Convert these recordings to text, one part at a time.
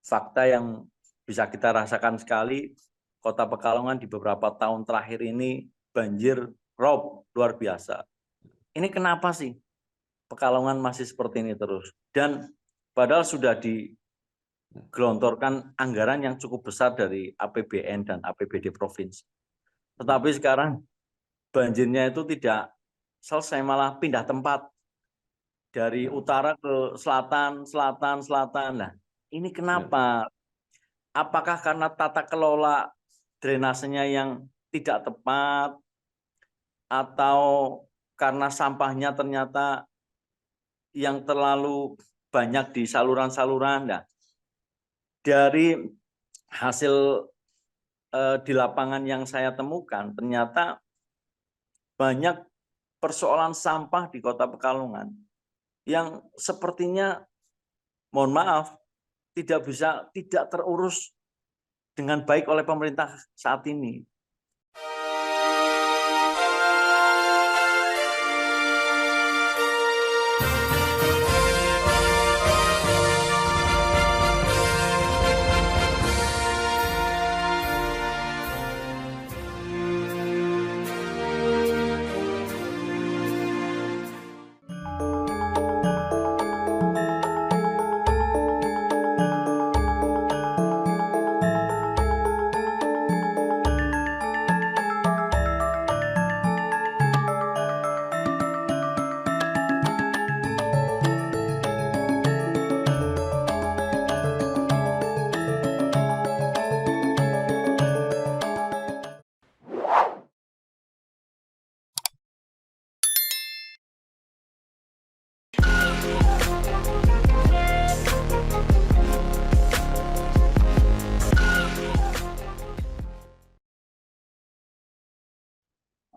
fakta yang bisa kita rasakan sekali, Kota Pekalongan di beberapa tahun terakhir ini banjir rob luar biasa. Ini kenapa sih Pekalongan masih seperti ini terus? Dan padahal sudah digelontorkan anggaran yang cukup besar dari APBN dan APBD provinsi. Tetapi sekarang banjirnya itu tidak selesai, malah pindah tempat dari utara ke selatan, selatan, selatan. Nah, ini kenapa? Apakah karena tata kelola drainasenya yang tidak tepat, atau karena sampahnya ternyata yang terlalu banyak di saluran-saluran? Nah, dari hasil di lapangan yang saya temukan, ternyata banyak persoalan sampah di Kota Pekalongan yang sepertinya, mohon maaf, tidak terurus dengan baik oleh pemerintah saat ini.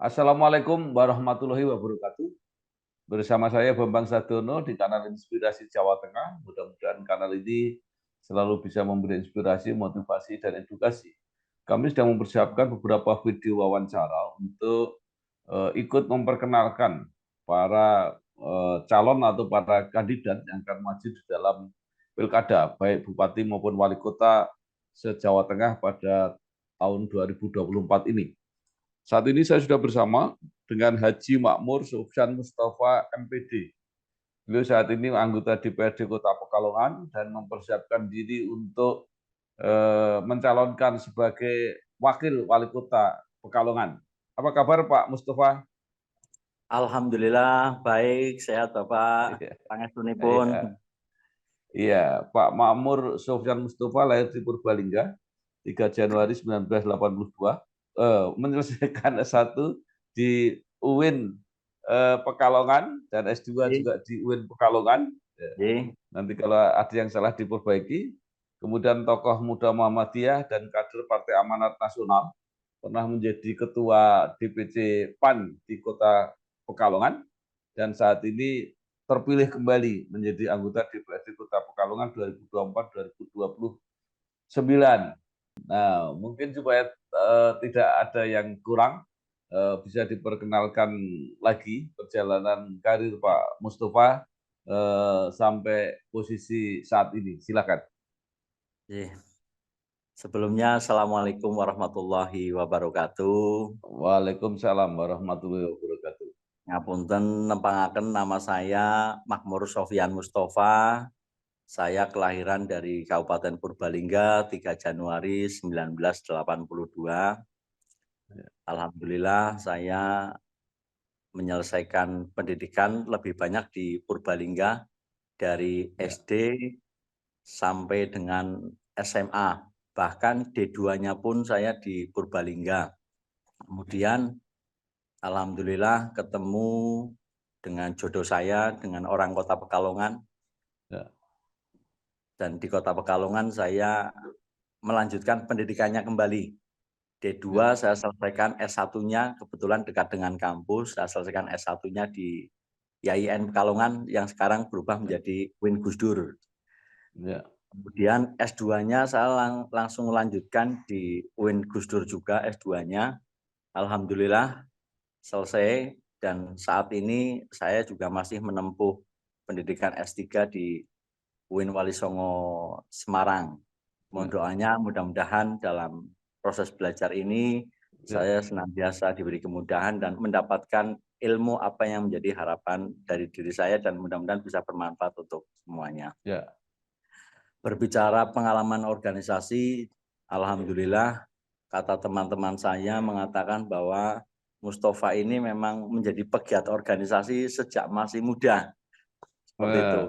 Assalamualaikum warahmatullahi wabarakatuh. Bersama saya Bambang Sadiono di kanal Inspirasi Jawa Tengah. Mudah-mudahan kanal ini selalu bisa memberi inspirasi, motivasi, dan edukasi. Kami sedang mempersiapkan beberapa video wawancara untuk ikut memperkenalkan para calon atau para kandidat yang akan maju di dalam pilkada, baik bupati maupun wali kota se-Jawa Tengah pada tahun 2024 ini. Saat ini saya sudah bersama dengan Haji Makmur Sofyan Mustafa MPD. Beliau saat ini anggota DPRD Kota Pekalongan dan mempersiapkan diri untuk mencalonkan sebagai wakil wali kota Pekalongan. Apa kabar Pak Mustafa? Alhamdulillah baik, sehat Bapak. Pangestunipun. Iya, Pak Makmur Sofyan Mustafa lahir di Purbalingga 3 Januari 1982. Menyelesaikan S1 di UIN Pekalongan dan S2 juga di UIN Pekalongan. Nanti kalau ada yang salah diperbaiki. Kemudian tokoh muda Muhammadiyah dan kader Partai Amanat Nasional, pernah menjadi ketua DPC PAN di Kota Pekalongan, dan saat ini terpilih kembali menjadi anggota DPRD Kota Pekalongan 2024-2029. Nah, mungkin supaya tidak ada yang kurang, bisa diperkenalkan lagi perjalanan karir Pak Mustafa sampai posisi saat ini. Silakan. Sebelumnya, Assalamualaikum warahmatullahi wabarakatuh. Waalaikumsalam warahmatullahi wabarakatuh. Ngapunten, nepangaken nama saya Makmur Sofyan Mustafa. Saya kelahiran dari Kabupaten Purbalingga 3 Januari 1982. Alhamdulillah saya menyelesaikan pendidikan lebih banyak di Purbalingga dari SD sampai dengan SMA. Bahkan D2-nya pun saya di Purbalingga. Kemudian alhamdulillah ketemu dengan jodoh saya, dengan orang Kota Pekalongan. Dan di Kota Pekalongan saya melanjutkan pendidikannya kembali. D2 saya selesaikan, S1-nya kebetulan dekat dengan kampus, saya selesaikan S1-nya di YIN Pekalongan yang sekarang berubah menjadi UIN Gus Dur. Kemudian S2-nya saya langsung melanjutkan di UIN Gus Dur juga, S2-nya. Alhamdulillah selesai, dan saat ini saya juga masih menempuh pendidikan S3 di UIN Wali Songo Semarang. Mohon doanya mudah-mudahan dalam proses belajar ini saya senantiasa diberi kemudahan dan mendapatkan ilmu apa yang menjadi harapan dari diri saya dan mudah-mudahan bisa bermanfaat untuk semuanya. Ya. Berbicara pengalaman organisasi, alhamdulillah kata teman-teman saya mengatakan bahwa Mustafa ini memang menjadi pegiat organisasi sejak masih muda. Seperti itu.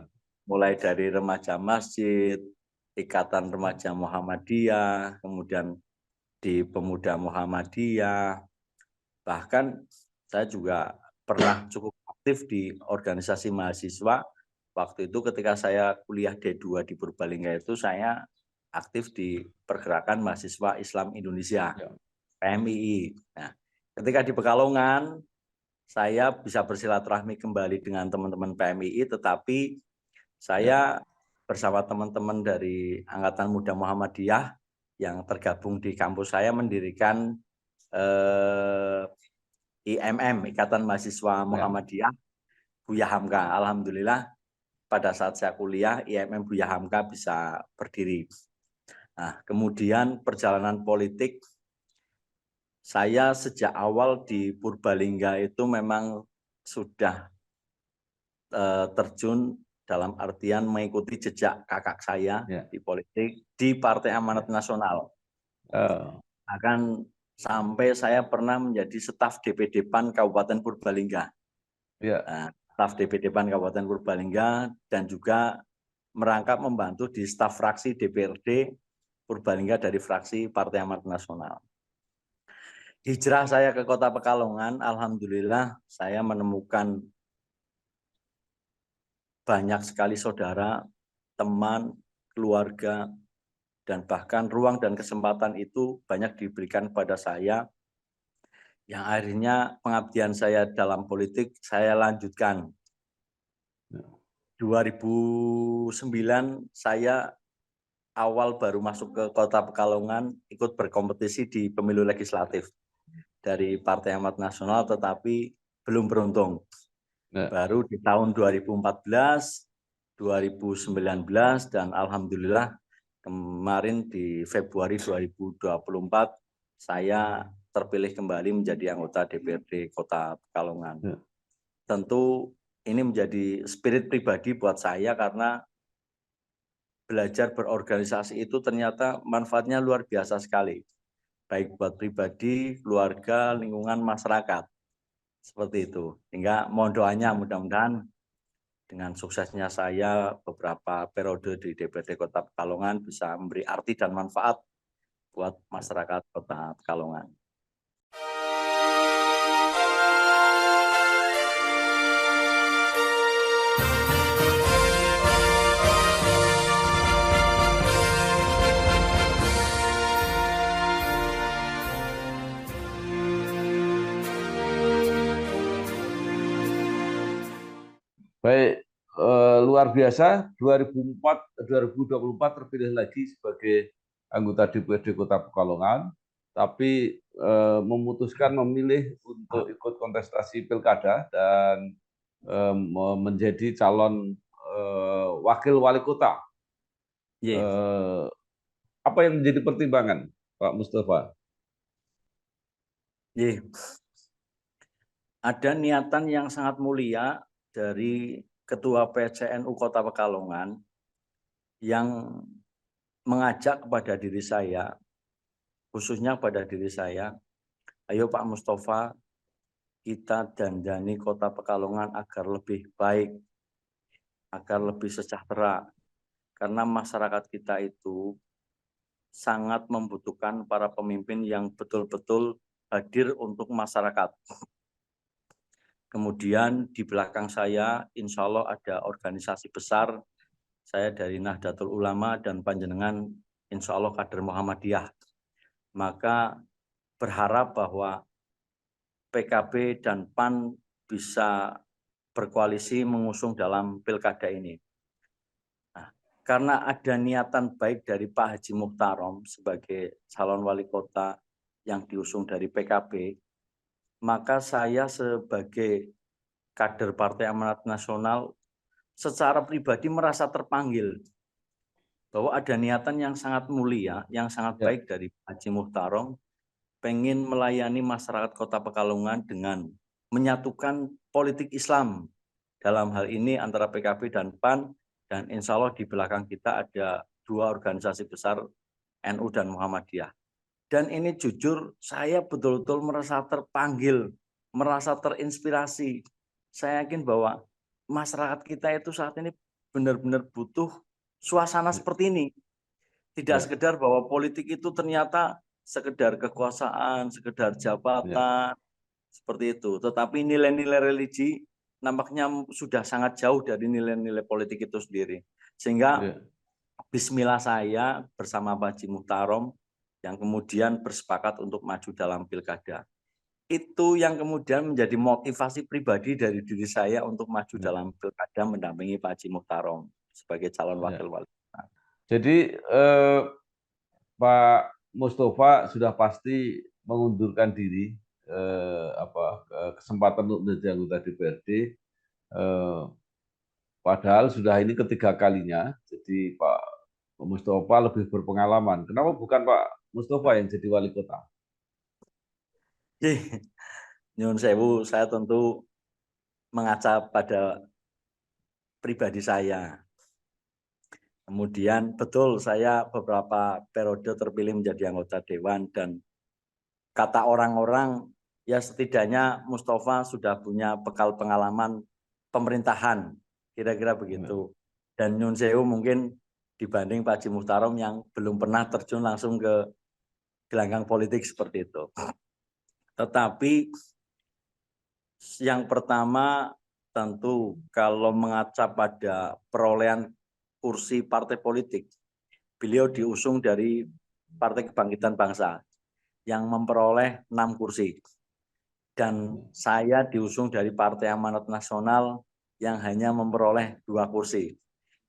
Mulai dari remaja masjid, Ikatan Remaja Muhammadiyah, kemudian di Pemuda Muhammadiyah. Bahkan saya juga pernah cukup aktif di organisasi mahasiswa. Waktu itu ketika saya kuliah D2 di Purbalingga itu saya aktif di Pergerakan Mahasiswa Islam Indonesia, PMII. Nah, ketika di Pekalongan, saya bisa bersilaturahmi kembali dengan teman-teman PMII, tetapi saya bersama teman-teman dari Angkatan Muda Muhammadiyah yang tergabung di kampus saya mendirikan IMM, Ikatan Mahasiswa Muhammadiyah, Buya Hamka. Alhamdulillah pada saat saya kuliah, IMM Buya Hamka bisa berdiri. Nah, kemudian perjalanan politik, saya sejak awal di Purbalingga itu memang sudah terjun dalam artian mengikuti jejak kakak saya di politik di Partai Amanat Nasional. Bahkan sampai saya pernah menjadi staf DPD PAN Kabupaten Purbalingga. Nah, staf DPD PAN Kabupaten Purbalingga dan juga merangkap membantu di staf fraksi DPRD Purbalingga dari fraksi Partai Amanat Nasional. Hijrah saya ke Kota Pekalongan, alhamdulillah saya menemukan banyak sekali saudara, teman, keluarga, dan bahkan ruang dan kesempatan itu banyak diberikan pada saya, yang akhirnya pengabdian saya dalam politik saya lanjutkan. 2009 saya awal baru masuk ke Kota Pekalongan ikut berkompetisi di pemilu legislatif dari Partai Amanat Nasional, tetapi belum beruntung. Baru di tahun 2014, 2019, dan alhamdulillah kemarin di Februari 2024 saya terpilih kembali menjadi anggota DPRD Kota Pekalongan. Tentu ini menjadi spirit pribadi buat saya karena belajar berorganisasi itu ternyata manfaatnya luar biasa sekali. Baik buat pribadi, keluarga, lingkungan, masyarakat. Seperti itu. Hingga mohon doanya mudah-mudahan dengan suksesnya saya beberapa periode di DPRD Kota Pekalongan bisa memberi arti dan manfaat buat masyarakat Kota Pekalongan. Baik, luar biasa. 2024 terpilih lagi sebagai anggota DPRD Kota Pekalongan, tapi memutuskan memilih untuk ikut kontestasi pilkada dan menjadi calon wakil wali kota. Apa yang menjadi pertimbangan, Pak Mustafa? Ada niatan yang sangat mulia dari Ketua PCNU Kota Pekalongan yang mengajak kepada diri saya, khususnya pada diri saya, ayo Pak Mustafa, kita dandani Kota Pekalongan agar lebih baik, agar lebih sejahtera. Karena masyarakat kita itu sangat membutuhkan para pemimpin yang betul-betul hadir untuk masyarakat. Kemudian di belakang saya, insya Allah ada organisasi besar. Saya dari Nahdlatul Ulama dan panjenengan, insya Allah kader Muhammadiyah. Maka berharap bahwa PKB dan PAN bisa berkoalisi mengusung dalam pilkada ini. Nah, karena ada niatan baik dari Pak Haji Muhtarom sebagai calon wali kota yang diusung dari PKB, maka saya sebagai kader Partai Amanat Nasional secara pribadi merasa terpanggil bahwa ada niatan yang sangat mulia, yang sangat Ya. baik dari Pak Haji Muhtarom, pengen melayani masyarakat Kota Pekalongan dengan menyatukan politik Islam. Dalam hal ini antara PKB dan PAN, dan insya Allah di belakang kita ada 2 organisasi besar, NU dan Muhammadiyah. Dan ini jujur saya betul-betul merasa terpanggil, merasa terinspirasi. Saya yakin bahwa masyarakat kita itu saat ini benar-benar butuh suasana seperti ini. Tidak Ya. sekedar bahwa politik itu ternyata sekedar kekuasaan, sekedar jabatan, seperti itu. Tetapi nilai-nilai religi nampaknya sudah sangat jauh dari nilai-nilai politik itu sendiri. Sehingga Ya. bismillah saya bersama Pak Haji Muhtarom yang kemudian bersepakat untuk maju dalam pilkada. Itu yang kemudian menjadi motivasi pribadi dari diri saya untuk maju Ya. dalam pilkada mendampingi Pak Haji Muhtarom sebagai calon Ya. wakil wali kota. Jadi Pak Mustafa sudah pasti mengundurkan diri kesempatan untuk menjadi anggota DPRD. Padahal sudah ini ketiga kalinya. Jadi Pak Mustafa lebih berpengalaman. Kenapa bukan Pak Mustafa yang jadi wali kota? Nyun sewu, saya tentu mengaca pada pribadi saya. Kemudian betul saya beberapa periode terpilih menjadi anggota dewan dan kata orang-orang ya setidaknya Mustafa sudah punya bekal pengalaman pemerintahan, kira-kira begitu. Dan nyun sewu mungkin dibanding Pak Haji Muhtarom yang belum pernah terjun langsung ke gelanggang politik seperti itu. Tetapi yang pertama tentu kalau mengaca pada perolehan kursi partai politik, beliau diusung dari Partai Kebangkitan Bangsa yang memperoleh 6 kursi. Dan saya diusung dari Partai Amanat Nasional yang hanya memperoleh 2 kursi.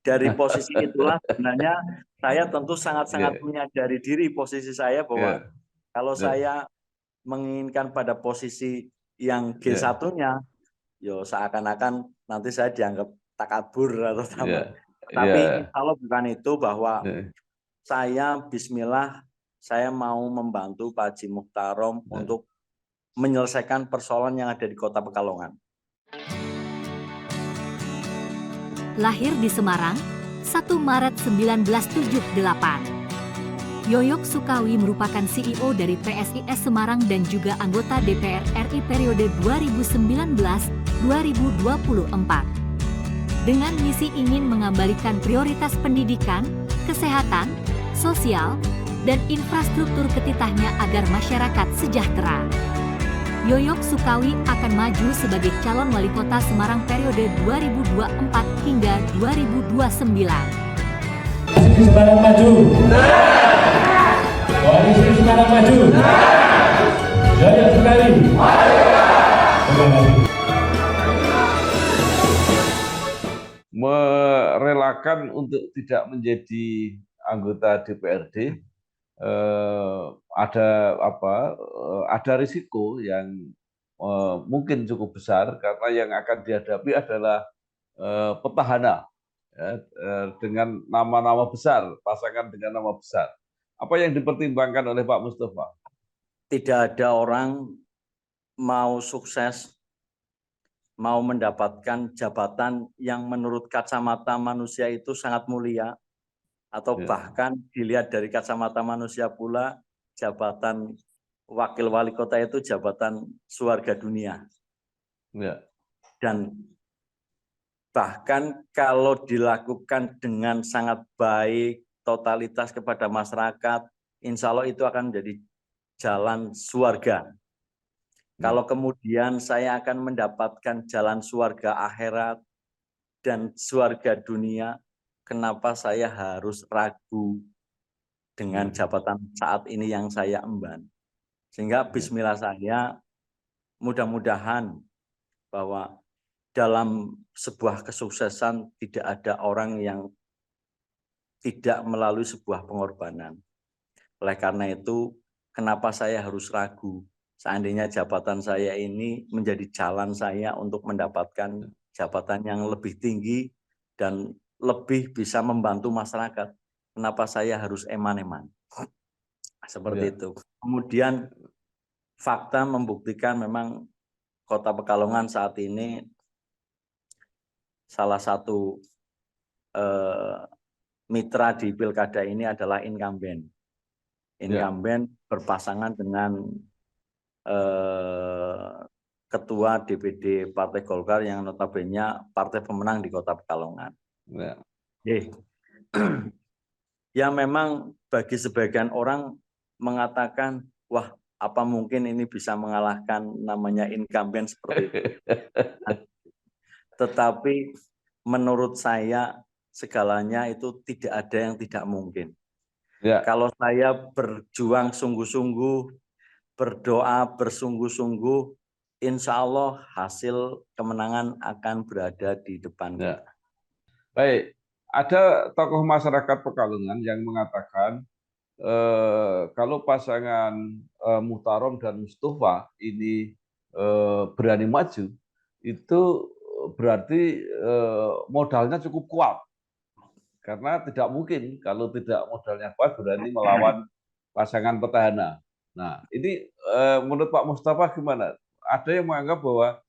Dari posisi itulah sebenarnya saya tentu sangat-sangat menyadari diri posisi saya bahwa kalau saya menginginkan pada posisi yang G1-nya, yo seakan-akan nanti saya dianggap takabur atau apa. Tapi insya Allah bukan itu, bahwa saya bismillah saya mau membantu Pak Haji Muhtarom untuk menyelesaikan persoalan yang ada di Kota Pekalongan. Lahir di Semarang, 1 Maret 1978. Yoyok Sukawi merupakan CEO dari PSIS Semarang dan juga anggota DPR RI periode 2019-2024. Dengan misi ingin mengembalikan prioritas pendidikan, kesehatan, sosial, dan infrastruktur ke titahnya agar masyarakat sejahtera. Yoyok Sukawi akan maju sebagai calon wali kota Semarang periode 2024 hingga 2029. Semarang maju. Koalisi Semarang maju. Jaya sekali. Merelakan untuk tidak menjadi anggota DPRD, ada risiko yang mungkin cukup besar karena yang akan dihadapi adalah petahana dengan nama-nama besar, pasangan dengan nama besar. Apa yang dipertimbangkan oleh Pak Mustafa? Tidak ada orang mau sukses, mau mendapatkan jabatan yang menurut kacamata manusia itu sangat mulia, atau bahkan dilihat dari kacamata manusia pula, jabatan wakil wali kota itu jabatan surga dunia. Dan bahkan kalau dilakukan dengan sangat baik, totalitas kepada masyarakat, insya Allah itu akan menjadi jalan surga. Kalau kemudian saya akan mendapatkan jalan surga akhirat dan surga dunia, kenapa saya harus ragu dengan jabatan saat ini yang saya emban? Sehingga bismillah saya mudah-mudahan bahwa dalam sebuah kesuksesan tidak ada orang yang tidak melalui sebuah pengorbanan. Oleh karena itu, kenapa saya harus ragu? Seandainya jabatan saya ini menjadi jalan saya untuk mendapatkan jabatan yang lebih tinggi dan lebih bisa membantu masyarakat. kenapa saya harus eman-eman. Seperti Ya. itu. Kemudian fakta membuktikan memang Kota Pekalongan saat ini salah satu mitra di pilkada ini adalah incumbent. Incumbent berpasangan dengan Ketua DPD Partai Golkar yang notabene partai pemenang di Kota Pekalongan. Ya. Ya memang bagi sebagian orang mengatakan, wah apa mungkin ini bisa mengalahkan namanya incumbent seperti itu. Tetapi menurut saya segalanya itu tidak ada yang tidak mungkin. Ya. Kalau saya berjuang sungguh-sungguh, berdoa bersungguh-sungguh, insya Allah hasil kemenangan akan berada di depan Ya. kita. Baik, ada tokoh masyarakat Pekalongan yang mengatakan kalau pasangan Muhtarom dan Mustafa ini berani maju, itu berarti modalnya cukup kuat. Karena tidak mungkin kalau tidak modalnya kuat berani melawan pasangan petahana. Nah, ini menurut Pak Mustafa gimana? Ada yang menganggap bahwa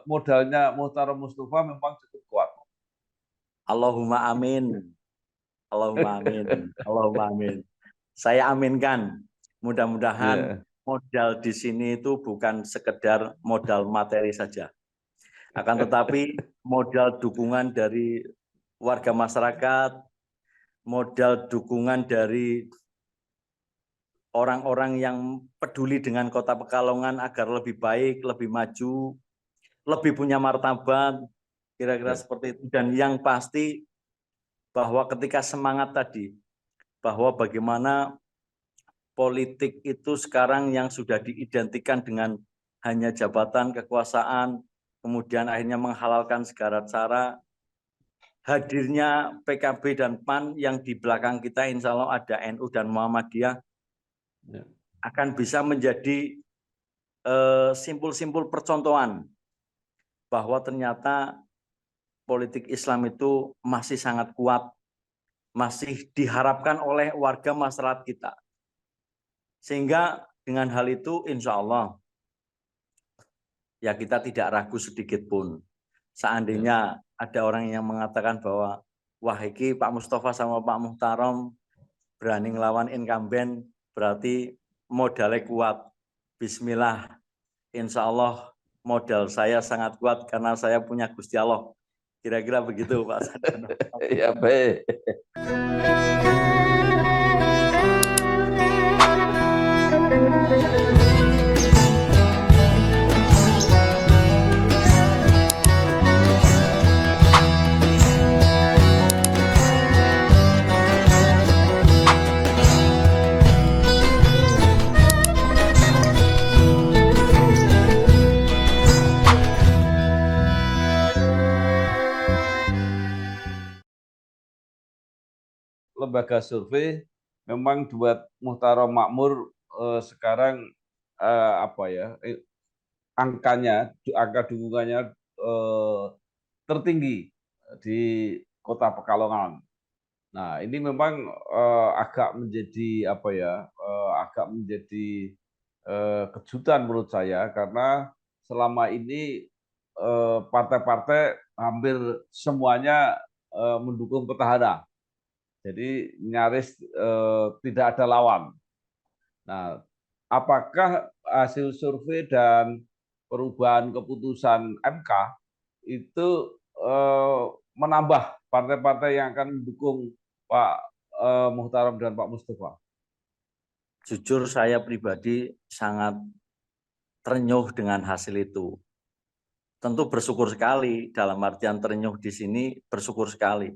modalnya Muhtarom Mustafa memang cukup kuat. Allahumma amin. Allahumma amin. Allahumma amin. Saya aminkan. Mudah-mudahan modal di sini itu bukan sekedar modal materi saja. Akan tetapi modal dukungan dari warga masyarakat, modal dukungan dari orang-orang yang peduli dengan Kota Pekalongan agar lebih baik, lebih maju, lebih punya martabat, kira-kira seperti itu. Dan yang pasti bahwa ketika semangat tadi, bahwa bagaimana politik itu sekarang yang sudah diidentikan dengan hanya jabatan, kekuasaan, kemudian akhirnya menghalalkan segala cara, hadirnya PKB dan PAN yang di belakang kita insya Allah ada NU dan Muhammadiyah akan bisa menjadi simpul-simpul percontohan bahwa ternyata politik Islam itu masih sangat kuat, masih diharapkan oleh warga masyarakat kita. Sehingga dengan hal itu insya Allah ya kita tidak ragu sedikit pun. Seandainya ada orang yang mengatakan bahwa wah iki Pak Mustafa sama Pak Muhtarom berani ngelawan incumbent berarti modalnya kuat. Bismillah, insya Allah modal saya sangat kuat karena saya punya Gusti Allah. Kira-kira begitu Pak Sarjono. Ya baik. Lembaga survei memang buat Muhtarom Makmur sekarang angka dukungannya tertinggi di Kota Pekalongan. Nah, ini memang agak menjadi kejutan menurut saya karena selama ini partai-partai hampir semuanya mendukung petahana. Jadi nyaris tidak ada lawan. Nah, apakah hasil survei dan perubahan keputusan MK itu menambah partai-partai yang akan mendukung Pak Muhtarom dan Pak Mustafa? Jujur saya pribadi sangat terenyuh dengan hasil itu. Tentu bersyukur sekali, dalam artian terenyuh di sini bersyukur sekali.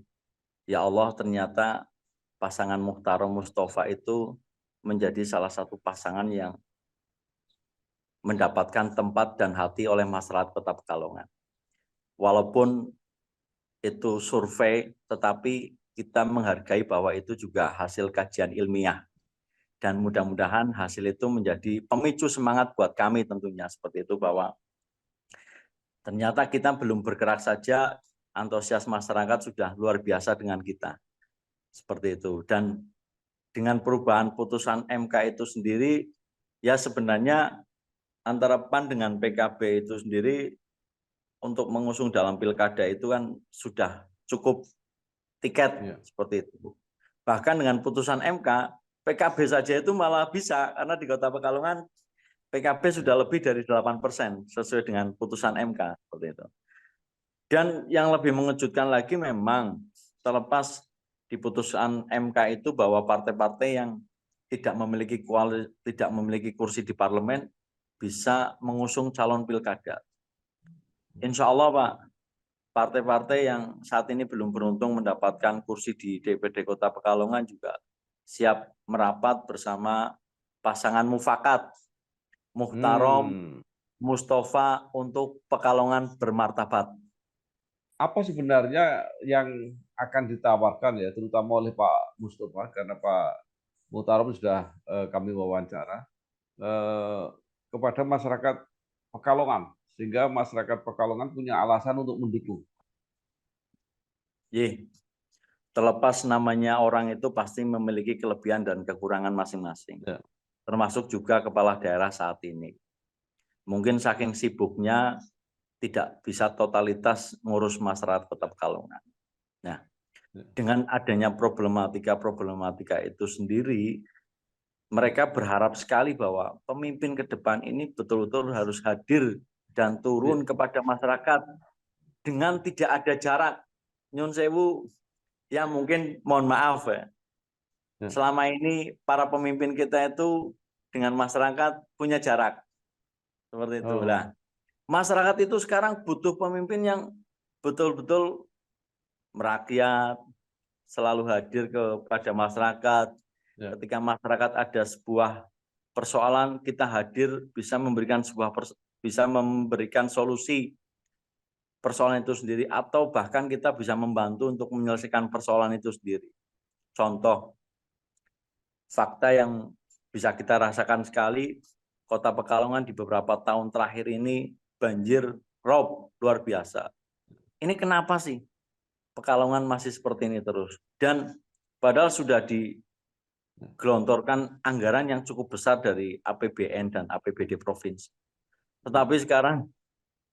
Ya Allah, ternyata pasangan Muhtarom Mustafa itu menjadi salah satu pasangan yang mendapatkan tempat dan hati oleh masyarakat Kota Pekalongan. Walaupun itu survei, tetapi kita menghargai bahwa itu juga hasil kajian ilmiah. Dan mudah-mudahan hasil itu menjadi pemicu semangat buat kami tentunya seperti itu, bahwa ternyata kita belum bergerak saja, antusias masyarakat sudah luar biasa dengan kita. Seperti itu. Dan dengan perubahan putusan MK itu sendiri, ya sebenarnya antara PAN dengan PKB itu sendiri untuk mengusung dalam pilkada itu kan sudah cukup tiket seperti itu. Bahkan dengan putusan MK, PKB saja itu malah bisa, karena di Kota Pekalongan PKB sudah lebih dari 8% sesuai dengan putusan MK seperti itu. Dan yang lebih mengejutkan lagi memang terlepas di putusan MK itu bahwa partai-partai yang tidak memiliki kursi di parlemen bisa mengusung calon pilkada. Insya Allah Pak, partai-partai yang saat ini belum beruntung mendapatkan kursi di DPD Kota Pekalongan juga siap merapat bersama pasangan mufakat Muhtarom Mustafa untuk Pekalongan bermartabat. Apa sebenarnya yang akan ditawarkan ya, terutama oleh Pak Mustafa, karena Pak Muhtarom sudah kami wawancara, kepada masyarakat Pekalongan, sehingga masyarakat Pekalongan punya alasan untuk mendukung? Terlepas namanya orang itu pasti memiliki kelebihan dan kekurangan masing-masing. Ya. Termasuk juga kepala daerah saat ini. Mungkin saking sibuknya tidak bisa totalitas ngurus masyarakat Kota Pekalongan. Nah, dengan adanya problematika itu sendiri, mereka berharap sekali bahwa pemimpin ke depan ini betul-betul harus hadir dan turun kepada masyarakat dengan tidak ada jarak. Nyun sewu, ya mungkin mohon maaf ya. Selama ini para pemimpin kita itu dengan masyarakat punya jarak. Seperti itu lah. Masyarakat itu sekarang butuh pemimpin yang betul-betul merakyat, selalu hadir kepada masyarakat. Ya. Ketika masyarakat ada sebuah persoalan, kita hadir bisa memberikan solusi persoalan itu sendiri, atau bahkan kita bisa membantu untuk menyelesaikan persoalan itu sendiri. Contoh, fakta yang bisa kita rasakan sekali, Kota Pekalongan di beberapa tahun terakhir ini banjir rob luar biasa. Ini kenapa sih Pekalongan masih seperti ini terus? Dan padahal sudah digelontorkan anggaran yang cukup besar dari APBN dan APBD provinsi. Tetapi sekarang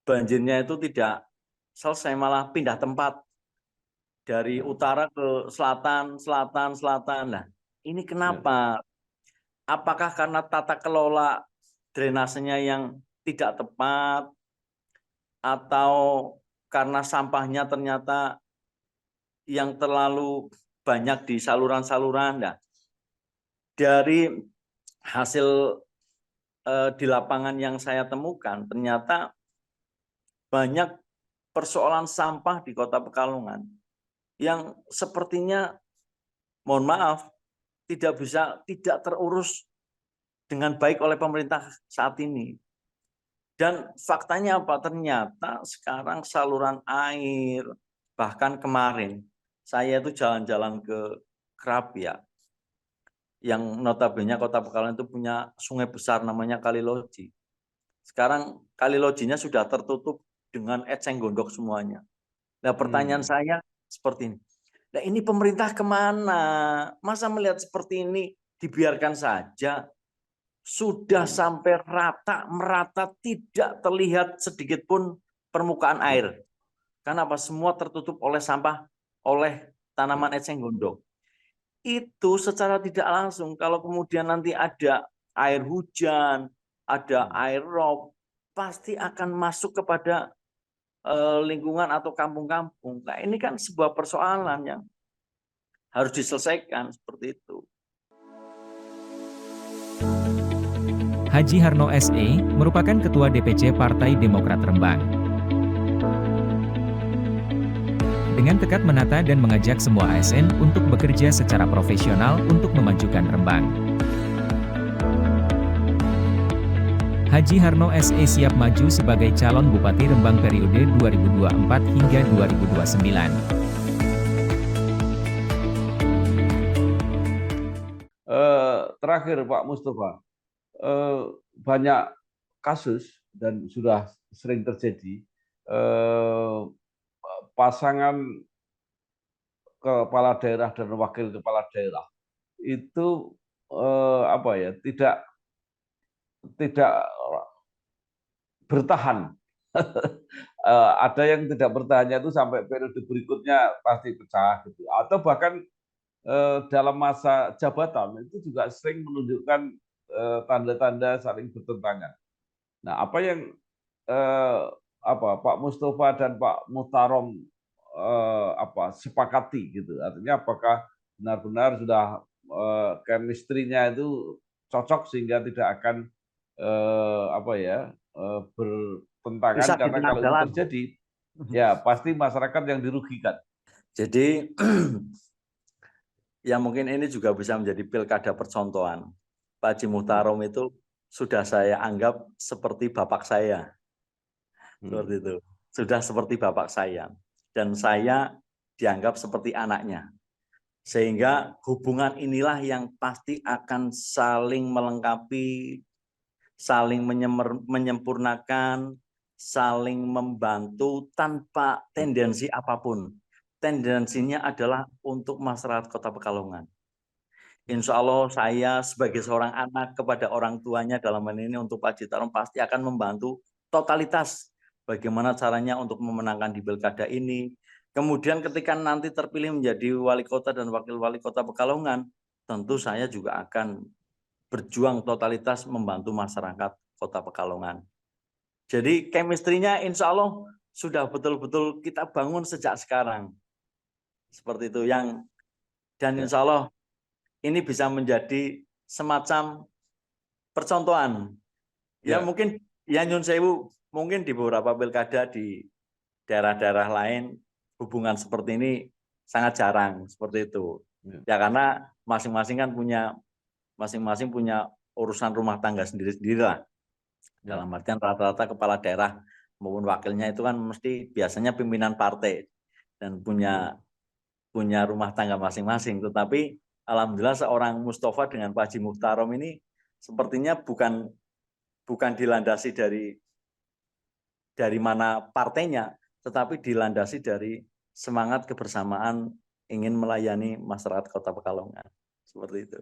banjirnya itu tidak selesai, malah pindah tempat dari utara ke selatan, selatan. Nah, ini kenapa? Apakah karena tata kelola drainasenya yang tidak tepat, atau karena sampahnya ternyata yang terlalu banyak di saluran-saluran? Nah, dari hasil di lapangan yang saya temukan, ternyata banyak persoalan sampah di Kota Pekalongan yang sepertinya, mohon maaf, tidak terurus dengan baik oleh pemerintah saat ini. Dan faktanya apa? Ternyata sekarang saluran air, bahkan kemarin saya itu jalan-jalan ke Krapia, yang notabene Kota Pekalongan itu punya sungai besar namanya Kali Loji. Sekarang Kali Lojinya sudah tertutup dengan eceng gondok semuanya. Nah, pertanyaan saya seperti ini. Nah, ini pemerintah kemana? Masa melihat seperti ini dibiarkan saja? Sudah sampai merata, tidak terlihat sedikit pun permukaan air. Karena apa? Semua tertutup oleh sampah, oleh tanaman eceng gondok. Itu secara tidak langsung, kalau kemudian nanti ada air hujan, ada air rob, pasti akan masuk kepada lingkungan atau kampung-kampung. Nah, ini kan sebuah persoalan yang harus diselesaikan seperti itu. Haji Harno SE merupakan Ketua DPC Partai Demokrat Rembang. Dengan tekad menata dan mengajak semua ASN untuk bekerja secara profesional untuk memajukan Rembang. Haji Harno SE siap maju sebagai calon Bupati Rembang periode 2024 hingga 2029. Terakhir Pak Mustafa, banyak kasus dan sudah sering terjadi pasangan kepala daerah dan wakil kepala daerah itu tidak bertahan. Ada yang tidak bertahannya itu sampai periode berikutnya pasti pecah gitu. Atau bahkan dalam masa jabatan itu juga sering menunjukkan tanda-tanda saling bertentangan. Nah, apa yang Pak Mustafa dan Pak Muhtarom sepakati gitu. Artinya apakah benar-benar sudah chemistry-nya itu cocok sehingga tidak akan bertentangan, Bisa di karena tengah kalau itu jalan. terjadi ya pasti masyarakat yang dirugikan. Jadi ya mungkin ini juga bisa menjadi pilkada percontohan. Pak Haji Muhtarom itu sudah saya anggap seperti bapak saya. Seperti itu. Sudah seperti bapak saya. Dan saya dianggap seperti anaknya. Sehingga hubungan inilah yang pasti akan saling melengkapi, saling menyempurnakan, saling membantu tanpa tendensi apapun. Tendensinya adalah untuk masyarakat Kota Pekalongan. Insya Allah saya sebagai seorang anak kepada orang tuanya dalam hal ini untuk Pak Citarum pasti akan membantu totalitas bagaimana caranya untuk memenangkan di pilkada ini. Kemudian ketika nanti terpilih menjadi wali kota dan wakil wali kota Pekalongan, tentu saya juga akan berjuang totalitas membantu masyarakat Kota Pekalongan. Jadi chemistry-nya insya Allah sudah betul-betul kita bangun sejak sekarang. Seperti itu dan insya Allah ini bisa menjadi semacam percontohan. Ya mungkin ya nyun sewu, mungkin di beberapa pilkada di daerah-daerah lain hubungan seperti ini sangat jarang seperti itu. Ya karena masing-masing punya urusan rumah tangga sendiri-sendiri lah. Dalam artian rata-rata kepala daerah maupun wakilnya itu kan mesti biasanya pimpinan partai dan punya rumah tangga masing-masing. Tetapi alhamdulillah seorang Mustafa dengan Pak Haji Muhtarom ini sepertinya bukan dilandasi dari mana partainya, tetapi dilandasi dari semangat kebersamaan ingin melayani masyarakat Kota Pekalongan. Seperti itu.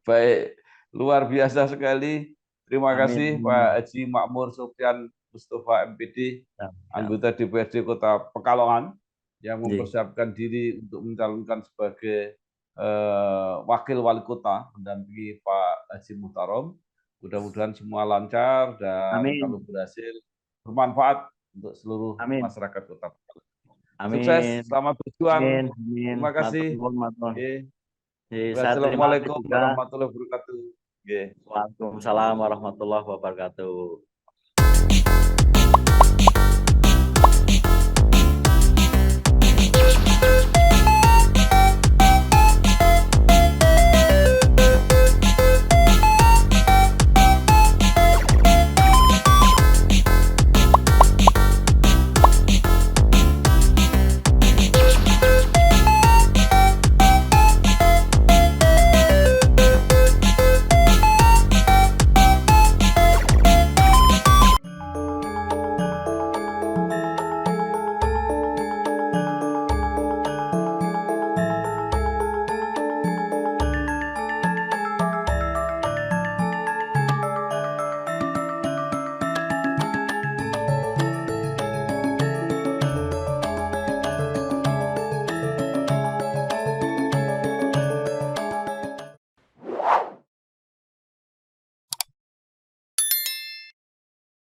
Baik, luar biasa sekali. Terima kasih Amin. Pak Haji Makmur Sofyan Mustafa MPD, anggota DPRD Kota Pekalongan, yang mempersiapkan diri untuk mencalonkan sebagai wakil wali kota mendampingi Pak Haji Muhtarom. Mudah-mudahan semua lancar dan kalau berhasil bermanfaat untuk seluruh masyarakat Kota Pekalongan. Sukses, selamat berjuang. Terima kasih. Assalamualaikum warahmatullahi wabarakatuh. Waalaikumsalam warahmatullahi wabarakatuh.